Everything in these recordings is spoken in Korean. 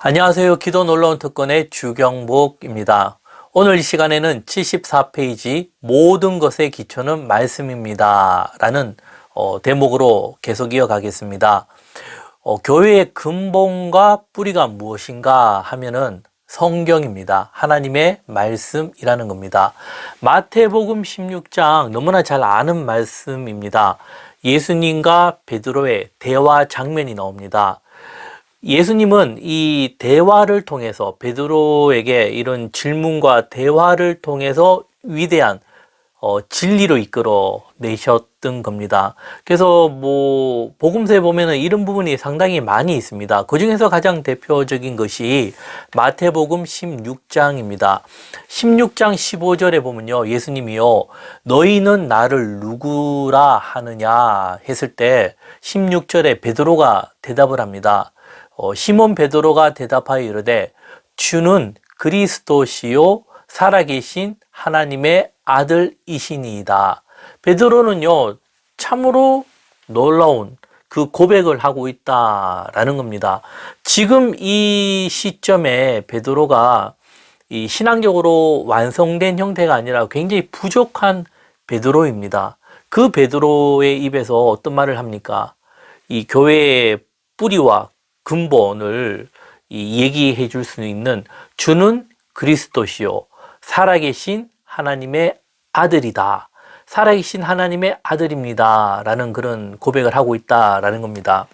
안녕하세요. 기도 놀러온 특권의 주경복입니다. 오늘 이 시간에는 74페이지 모든 것의 기초는 말씀입니다 라는 대목으로 계속 이어가겠습니다. 교회의 근본과 뿌리가 무엇인가 하면은 성경입니다. 하나님의 말씀이라는 겁니다. 마태복음 16장 너무나 잘 아는 말씀입니다. 예수님과 베드로의 대화 장면이 나옵니다. 예수님은 이 대화를 통해서 베드로에게 이런 질문과 대화를 통해서 위대한 진리로 이끌어 내셨던 겁니다. 그래서 복음서에 보면은 이런 부분이 상당히 많이 있습니다. 그 중에서 가장 대표적인 것이 마태복음 16장입니다. 16장 15절에 보면요, 예수님이요, 너희는 나를 누구라 하느냐 했을 때 16절에 베드로가 대답을 합니다. 시몬 베드로가 대답하여 이르되 주는 그리스도시요 살아계신 하나님의 아들이시니이다. 베드로는요, 참으로 놀라운 그 고백을 하고 있다라는 겁니다. 지금 이 시점에 베드로가 이 신앙적으로 완성된 형태가 아니라 굉장히 부족한 베드로입니다. 그 베드로의 입에서 어떤 말을 합니까? 이 교회의 뿌리와 근본을 얘기해 줄 수 있는 주는 그리스도시요 살아계신 하나님의 아들이다. 살아계신 하나님의 아들입니다. 라는 그런 고백을 하고 있다라는 겁니다.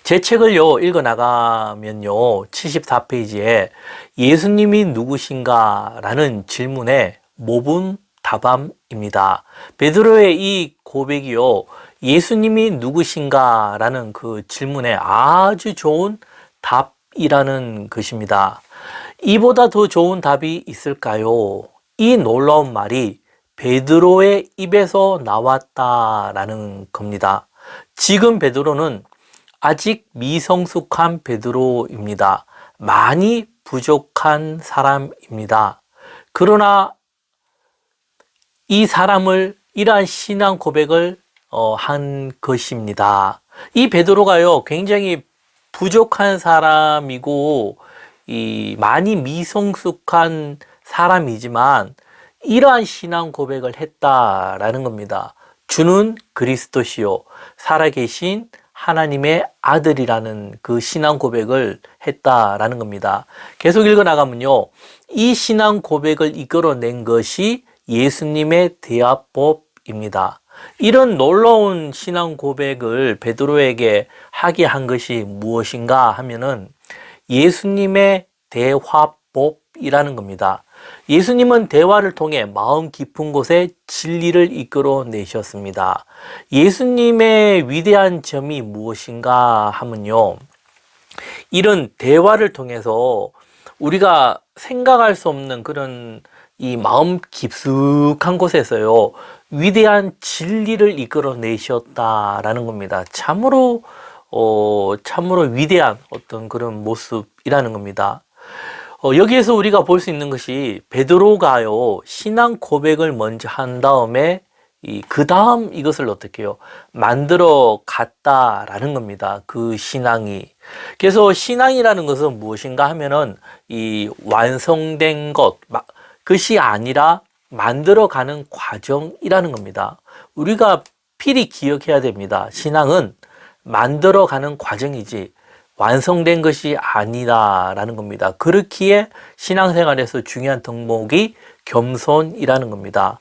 제 책을요, 읽어나가면요, 74페이지에 예수님이 누구신가? 라는 질문에 모분답안입니다. 베드로의 이 고백이요, 예수님이 누구신가? 라는 그 질문에 아주 좋은 답이라는 것입니다. 이보다 더 좋은 답이 있을까요? 이 놀라운 말이 베드로의 입에서 나왔다라는 겁니다. 지금 베드로는 아직 미성숙한 베드로입니다. 많이 부족한 사람입니다. 그러나 이 사람을 이러한 신앙 고백을 한 것입니다. 이 베드로가요, 굉장히 부족한 사람이고 많이 미성숙한 사람이지만 이러한 신앙 고백을 했다라는 겁니다. 주는 그리스도시요 살아계신 하나님의 아들이라는 그 신앙 고백을 했다라는 겁니다. 계속 읽어나가면요, 이 신앙 고백을 이끌어낸 것이 예수님의 대화법입니다. 이런 놀라운 신앙 고백을 베드로에게 하게 한 것이 무엇인가 하면은 예수님의 대화법이라는 겁니다. 예수님은 대화를 통해 마음 깊은 곳에 진리를 이끌어내셨습니다. 예수님의 위대한 점이 무엇인가 하면요, 이런 대화를 통해서 우리가 생각할 수 없는 그런 이 마음 깊숙한 곳에서요, 위대한 진리를 이끌어내셨다라는 겁니다. 참으로 위대한 어떤 그런 모습이라는 겁니다. 여기에서 우리가 볼 수 있는 것이 베드로가요, 신앙 고백을 먼저 한 다음에 그 다음 이것을 어떻게 해요? 만들어 갔다라는 겁니다. 그 신앙이. 그래서 신앙이라는 것은 무엇인가 하면은 이 완성된 것이 아니라 만들어가는 과정이라는 겁니다. 우리가 필히 기억해야 됩니다. 신앙은 만들어가는 과정이지 완성된 것이 아니다라는 겁니다. 그렇기에 신앙생활에서 중요한 덕목이 겸손이라는 겁니다.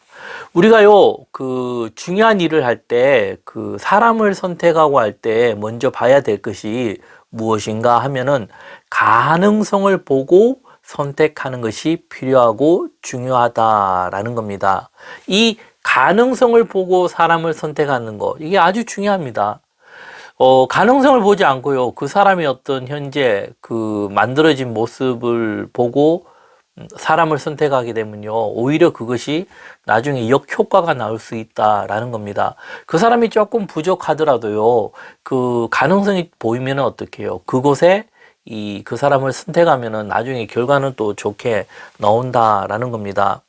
우리가요, 그 중요한 일을 할 때, 그 사람을 선택하고 할 때 먼저 봐야 될 것이 무엇인가 하면은 가능성을 보고 선택하는 것이 필요하고 중요하다라는 겁니다. 이 가능성을 보고 사람을 선택하는 것, 이게 아주 중요합니다. 가능성을 보지 않고요, 그 사람이 어떤 현재 그 만들어진 모습을 보고 사람을 선택하게 되면요, 오히려 그것이 나중에 역효과가 나올 수 있다라는 겁니다. 그 사람이 조금 부족하더라도요, 그 가능성이 보이면 어떻게 해요? 그곳에 그 사람을 선택하면은 나중에 결과는 또 좋게 나온다라는 겁니다.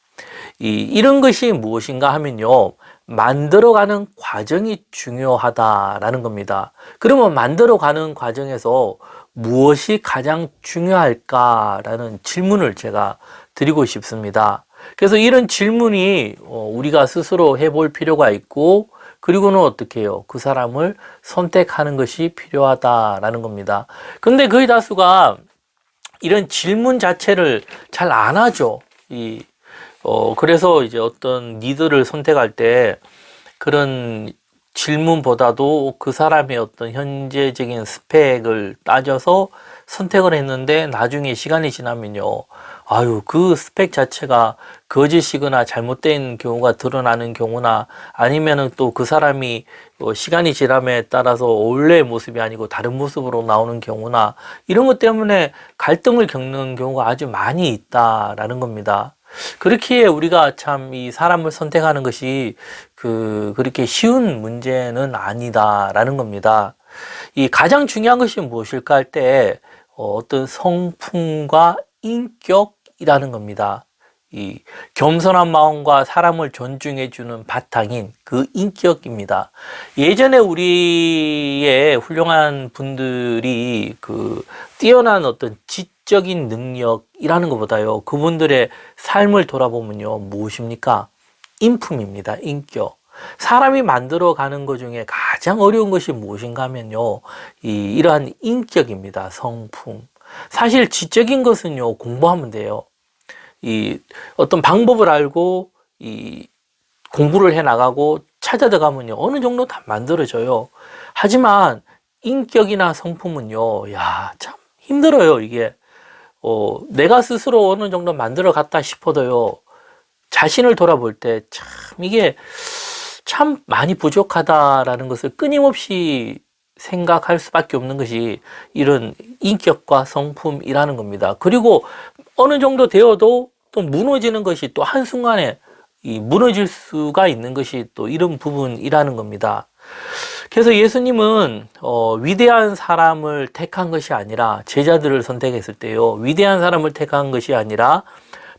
이런 것이 무엇인가 하면요, 만들어가는 과정이 중요하다라는 겁니다. 그러면 만들어가는 과정에서 무엇이 가장 중요할까라는 질문을 제가 드리고 싶습니다. 그래서 이런 질문이 우리가 스스로 해볼 필요가 있고, 그리고는 어떻게 해요? 그 사람을 선택하는 것이 필요하다라는 겁니다. 근데 거의 다수가 이런 질문 자체를 잘 안 하죠. 그래서 이제 어떤 리더를 선택할 때 그런 질문보다도 그 사람의 어떤 현재적인 스펙을 따져서 선택을 했는데 나중에 시간이 지나면요. 아유, 그 스펙 자체가 거짓이거나 잘못된 경우가 드러나는 경우나 아니면은 또 그 사람이 시간이 지남에 따라서 원래의 모습이 아니고 다른 모습으로 나오는 경우나 이런 것 때문에 갈등을 겪는 경우가 아주 많이 있다라는 겁니다. 그렇기에 우리가 참 이 사람을 선택하는 것이 그렇게 쉬운 문제는 아니다라는 겁니다. 이 가장 중요한 것이 무엇일까 할 때 어떤 성품과 인격이라는 겁니다. 이 겸손한 마음과 사람을 존중해주는 바탕인 그 인격입니다. 예전에 우리의 훌륭한 분들이 뛰어난 어떤 지적인 능력이라는 것보다요, 그분들의 삶을 돌아보면요, 무엇입니까? 인품입니다. 인격. 사람이 만들어가는 것 중에 가장 어려운 것이 무엇인가 하면요, 이러한 인격입니다. 성품. 사실 지적인 것은요, 공부하면 돼요. 어떤 방법을 알고 공부를 해 나가고 찾아 들어가면요, 어느 정도 다 만들어져요. 하지만 인격이나 성품은요, 야, 참 힘들어요. 이게 내가 스스로 어느 정도 만들어 갔다 싶어도요, 자신을 돌아볼 때 참 이게 참 많이 부족하다라는 것을 끊임없이 생각할 수밖에 없는 것이 이런 인격과 성품이라는 겁니다. 그리고 어느 정도 되어도 또 무너지는 것이 또 한순간에 무너질 수가 있는 것이 또 이런 부분이라는 겁니다. 그래서 예수님은 위대한 사람을 택한 것이 아니라, 제자들을 선택했을 때요, 위대한 사람을 택한 것이 아니라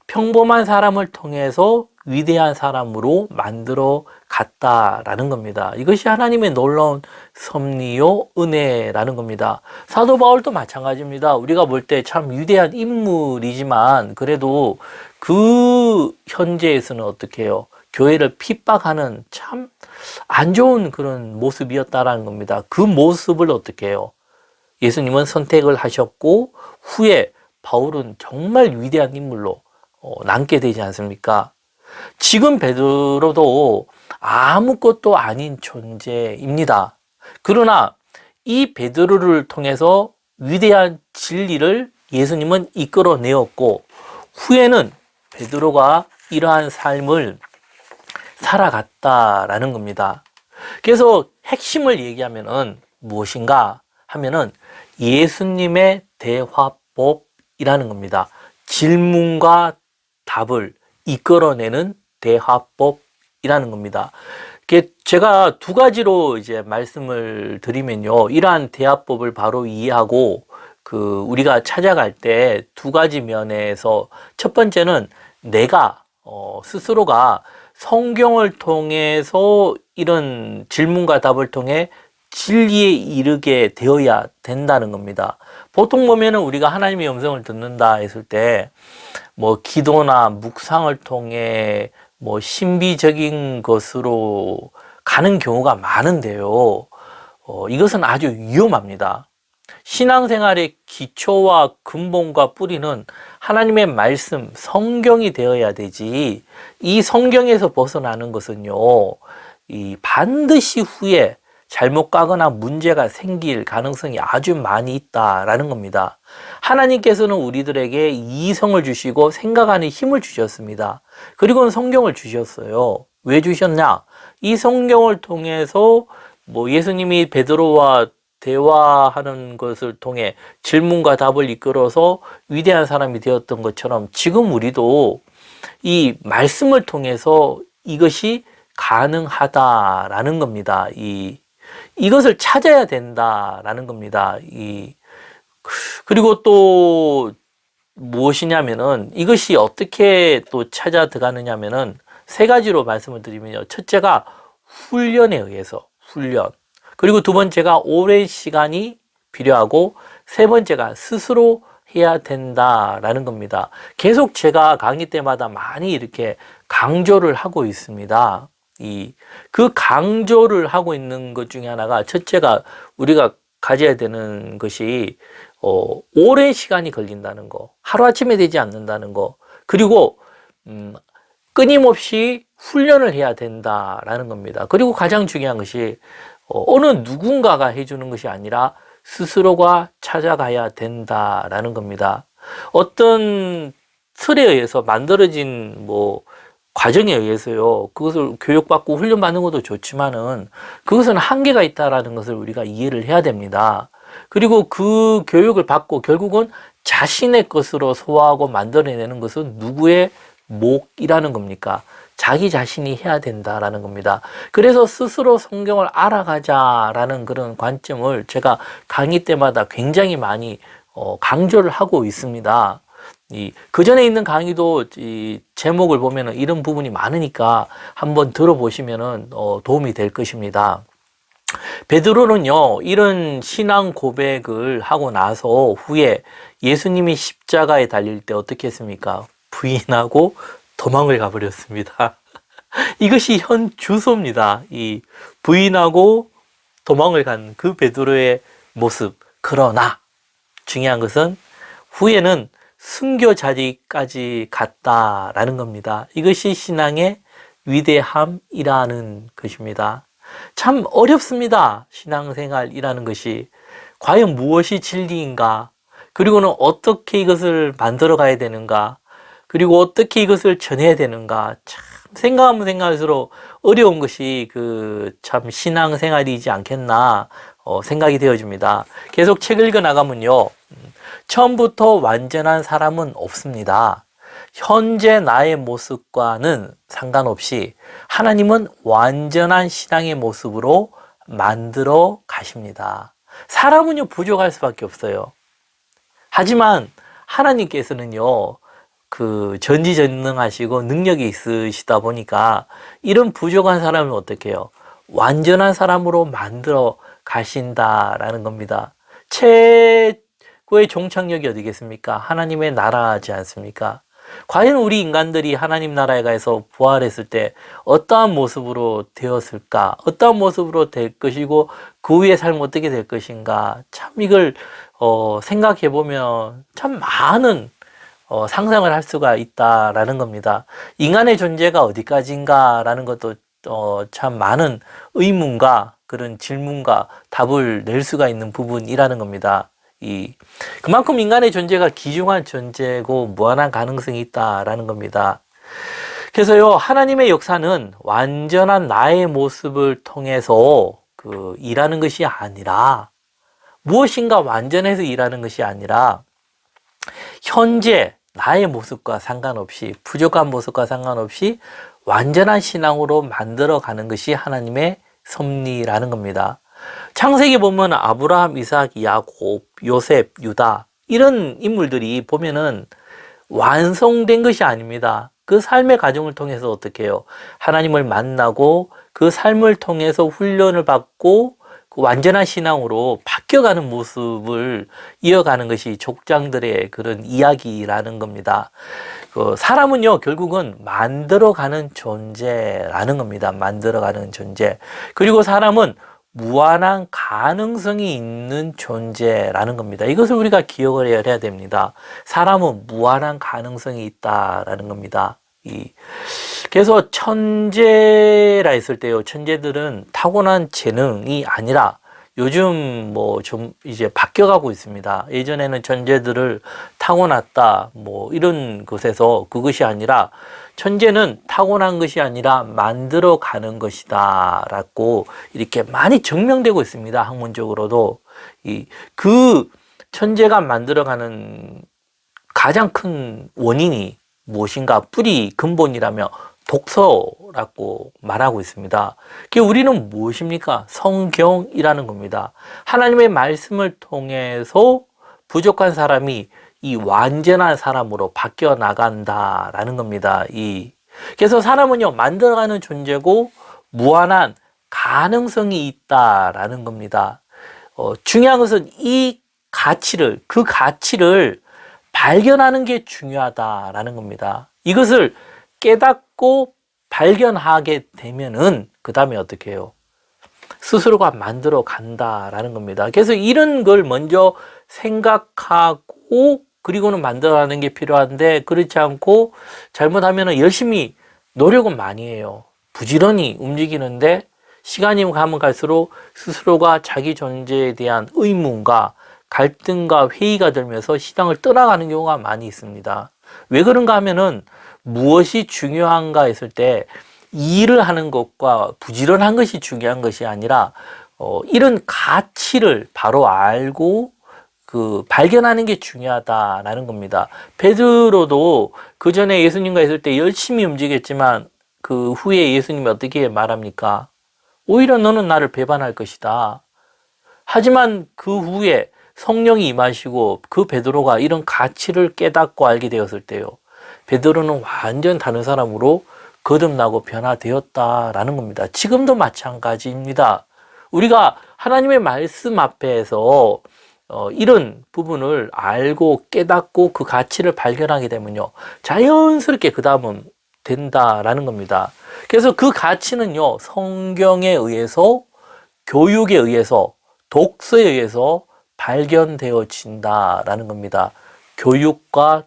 평범한 사람을 통해서 위대한 사람으로 만들어 갔다라는 겁니다. 이것이 하나님의 놀라운 섭리요 은혜라는 겁니다. 사도 바울도 마찬가지입니다. 우리가 볼 때 참 위대한 인물이지만 그래도 그 현재에서는 어떻게 해요? 교회를 핍박하는 참 안 좋은 그런 모습이었다라는 겁니다. 그 모습을 어떻게 해요? 예수님은 선택을 하셨고 후에 바울은 정말 위대한 인물로 남게 되지 않습니까? 지금 베드로도 아무것도 아닌 존재입니다. 그러나 이 베드로를 통해서 위대한 진리를 예수님은 이끌어내었고, 후에는 베드로가 이러한 삶을 살아갔다라는 겁니다. 그래서 핵심을 얘기하면은 무엇인가 하면은 예수님의 대화법이라는 겁니다. 질문과 답을 이끌어내는 대화법이라는 겁니다. 제가 두 가지로 이제 말씀을 드리면요, 이러한 대화법을 바로 이해하고 우리가 찾아갈 때 두 가지 면에서, 첫 번째는 내가 스스로가 성경을 통해서 이런 질문과 답을 통해 진리에 이르게 되어야 된다는 겁니다. 보통 보면은 우리가 하나님의 음성을 듣는다 했을 때 뭐 기도나 묵상을 통해 뭐 신비적인 것으로 가는 경우가 많은데요. 이것은 아주 위험합니다. 신앙생활의 기초와 근본과 뿌리는 하나님의 말씀, 성경이 되어야 되지, 이 성경에서 벗어나는 것은요, 반드시 후에 잘못 가거나 문제가 생길 가능성이 아주 많이 있다라는 겁니다. 하나님께서는 우리들에게 이성을 주시고 생각하는 힘을 주셨습니다. 그리고는 성경을 주셨어요. 왜 주셨냐? 이 성경을 통해서 뭐 예수님이 베드로와 대화하는 것을 통해 질문과 답을 이끌어서 위대한 사람이 되었던 것처럼 지금 우리도 이 말씀을 통해서 이것이 가능하다라는 겁니다. 이것을 찾아야 된다라는 겁니다. 그리고 또 무엇이냐면은 이것이 어떻게 또 찾아 들어가느냐면은 세 가지로 말씀을 드리면요. 첫째가 훈련에 의해서, 훈련. 그리고 두 번째가 오랜 시간이 필요하고, 세 번째가 스스로 해야 된다라는 겁니다. 계속 제가 강의 때마다 많이 이렇게 강조를 하고 있습니다. 그 강조를 하고 있는 것 중에 하나가, 첫째가 우리가 가져야 되는 것이 오랜 시간이 걸린다는 거, 하루아침에 되지 않는다는 거, 그리고 끊임없이 훈련을 해야 된다라는 겁니다. 그리고 가장 중요한 것이 어느 누군가가 해주는 것이 아니라 스스로가 찾아가야 된다라는 겁니다. 어떤 틀에 의해서 만들어진 과정에 의해서요, 그것을 교육받고 훈련받는 것도 좋지만은 그것은 한계가 있다라는 것을 우리가 이해를 해야 됩니다. 그리고 그 교육을 받고 결국은 자신의 것으로 소화하고 만들어내는 것은 누구의 몫이라는 겁니까? 자기 자신이 해야 된다라는 겁니다. 그래서 스스로 성경을 알아가자라는 그런 관점을 제가 강의 때마다 굉장히 많이 강조를 하고 있습니다. 그 전에 있는 강의도 이 제목을 보면은 이런 부분이 많으니까 한번 들어보시면은 도움이 될 것입니다. 베드로는요, 이런 신앙 고백을 하고 나서 후에 예수님이 십자가에 달릴 때 어떻게 했습니까? 부인하고 도망을 가버렸습니다. 이것이 현 주소입니다. 이 부인하고 도망을 간 그 베드로의 모습. 그러나 중요한 것은 후에는 순교 자리까지 갔다라는 겁니다. 이것이 신앙의 위대함이라는 것입니다. 참 어렵습니다. 신앙생활이라는 것이. 과연 무엇이 진리인가? 그리고는 어떻게 이것을 만들어 가야 되는가? 그리고 어떻게 이것을 전해야 되는가? 참 생각하면 생각할수록 어려운 것이 참 신앙생활이지 않겠나 생각이 되어집니다. 계속 책 읽어 나가면요, 처음부터 완전한 사람은 없습니다. 현재 나의 모습과는 상관없이 하나님은 완전한 신앙의 모습으로 만들어 가십니다. 사람은요, 부족할 수밖에 없어요. 하지만 하나님께서는요, 전지전능하시고 능력이 있으시다 보니까 이런 부족한 사람을 어떻게 해요? 완전한 사람으로 만들어 가신다라는 겁니다. 최고의 종착역이 어디겠습니까? 하나님의 나라지 않습니까? 과연 우리 인간들이 하나님 나라에 가서 부활했을 때 어떠한 모습으로 되었을까? 어떠한 모습으로 될 것이고 그 후의 삶 어떻게 될 것인가? 참 이걸 생각해 보면 참 많은 상상을 할 수가 있다라는 겁니다. 인간의 존재가 어디까지인가라는 것도 참 많은 의문과 그런 질문과 답을 낼 수가 있는 부분이라는 겁니다. 그만큼 인간의 존재가 귀중한 존재고 무한한 가능성이 있다라는 겁니다. 그래서요, 하나님의 역사는 완전한 나의 모습을 통해서 일하는 것이 아니라, 무엇인가 완전해서 일하는 것이 아니라 현재 나의 모습과 상관없이, 부족한 모습과 상관없이 완전한 신앙으로 만들어가는 것이 하나님의 섭리라는 겁니다. 창세기 보면 아브라함, 이삭, 야곱, 요셉, 유다 이런 인물들이 보면은 완성된 것이 아닙니다. 그 삶의 과정을 통해서 어떻게 해요? 하나님을 만나고 그 삶을 통해서 훈련을 받고 그 완전한 신앙으로 바뀌어가는 모습을 이어가는 것이 족장들의 그런 이야기라는 겁니다. 사람은요, 결국은 만들어가는 존재라는 겁니다. 만들어가는 존재. 그리고 사람은 무한한 가능성이 있는 존재라는 겁니다. 이것을 우리가 기억을 해야 됩니다. 사람은 무한한 가능성이 있다라는 겁니다. 그래서 천재라 했을 때요, 천재들은 타고난 재능이 아니라 요즘 좀 이제 바뀌어가고 있습니다. 예전에는 천재들을 타고났다 이런 것에서 그것이 아니라 천재는 타고난 것이 아니라 만들어가는 것이다 라고 이렇게 많이 증명되고 있습니다. 학문적으로도. 그 천재가 만들어가는 가장 큰 원인이 무엇인가? 뿌리 근본이라며 독서라고 말하고 있습니다. 우리는 무엇입니까? 성경이라는 겁니다. 하나님의 말씀을 통해서 부족한 사람이 이 완전한 사람으로 바뀌어 나간다라는 겁니다. 그래서 사람은요, 만들어가는 존재고 무한한 가능성이 있다라는 겁니다. 중요한 것은 이 그 가치를 발견하는 게 중요하다라는 겁니다. 이것을 깨닫고 발견하게 되면은 그 다음에 어떻게 해요? 스스로가 만들어 간다라는 겁니다. 그래서 이런 걸 먼저 생각하고 그리고는 만들어가는 게 필요한데, 그렇지 않고 잘못하면 열심히 노력은 많이 해요. 부지런히 움직이는데 시간이 가면 갈수록 스스로가 자기 존재에 대한 의문과 갈등과 회의가 들면서 신앙을 떠나가는 경우가 많이 있습니다. 왜 그런가 하면은 무엇이 중요한가 했을 때 일을 하는 것과 부지런한 것이 중요한 것이 아니라 이런 가치를 바로 알고 발견하는 게 중요하다라는 겁니다. 베드로도 그 전에 예수님과 있을 때 열심히 움직였지만 그 후에 예수님이 어떻게 말합니까? 오히려 너는 나를 배반할 것이다. 하지만 그 후에 성령이 임하시고 그 베드로가 이런 가치를 깨닫고 알게 되었을 때요, 베드로는 완전 다른 사람으로 거듭나고 변화되었다라는 겁니다. 지금도 마찬가지입니다. 우리가 하나님의 말씀 앞에서 이런 부분을 알고 깨닫고 그 가치를 발견하게 되면요, 자연스럽게 그 다음은 된다라는 겁니다. 그래서 그 가치는요, 성경에 의해서, 교육에 의해서, 독서에 의해서 발견되어진다라는 겁니다. 교육과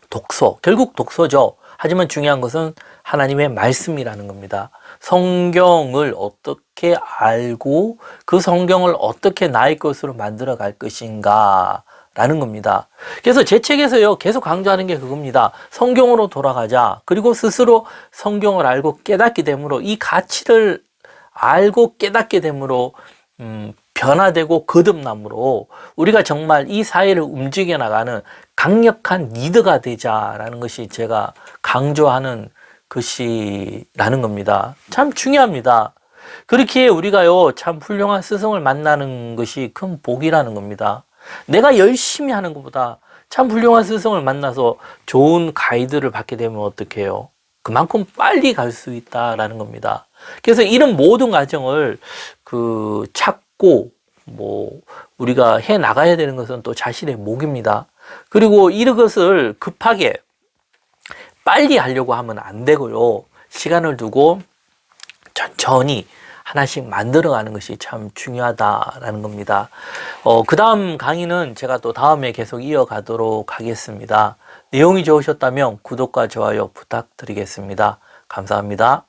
독서, 결국 독서죠. 하지만 중요한 것은 하나님의 말씀이라는 겁니다. 성경을 어떻게 알고 그 성경을 어떻게 나의 것으로 만들어 갈 것인가 라는 겁니다. 그래서 제 책에서요, 계속 강조하는 게 그겁니다. 성경으로 돌아가자. 그리고 스스로 성경을 알고 깨닫게 되므로, 이 가치를 알고 깨닫게 되므로 변화되고 거듭남으로 우리가 정말 이 사회를 움직여 나가는 강력한 리더가 되자라는 것이 제가 강조하는 것이라는 겁니다. 참 중요합니다. 그렇게 우리가요, 참 훌륭한 스승을 만나는 것이 큰 복이라는 겁니다. 내가 열심히 하는 것보다 참 훌륭한 스승을 만나서 좋은 가이드를 받게 되면 어떻게 해요? 그만큼 빨리 갈 수 있다라는 겁니다. 그래서 이런 모든 과정을 찾고 우리가 해 나가야 되는 것은 또 자신의 목입니다. 그리고 이런 것을 급하게 빨리 하려고 하면 안 되고요. 시간을 두고 천천히 하나씩 만들어가는 것이 참 중요하다라는 겁니다. 그 다음 강의는 제가 또 다음에 계속 이어가도록 하겠습니다. 내용이 좋으셨다면 구독과 좋아요 부탁드리겠습니다. 감사합니다.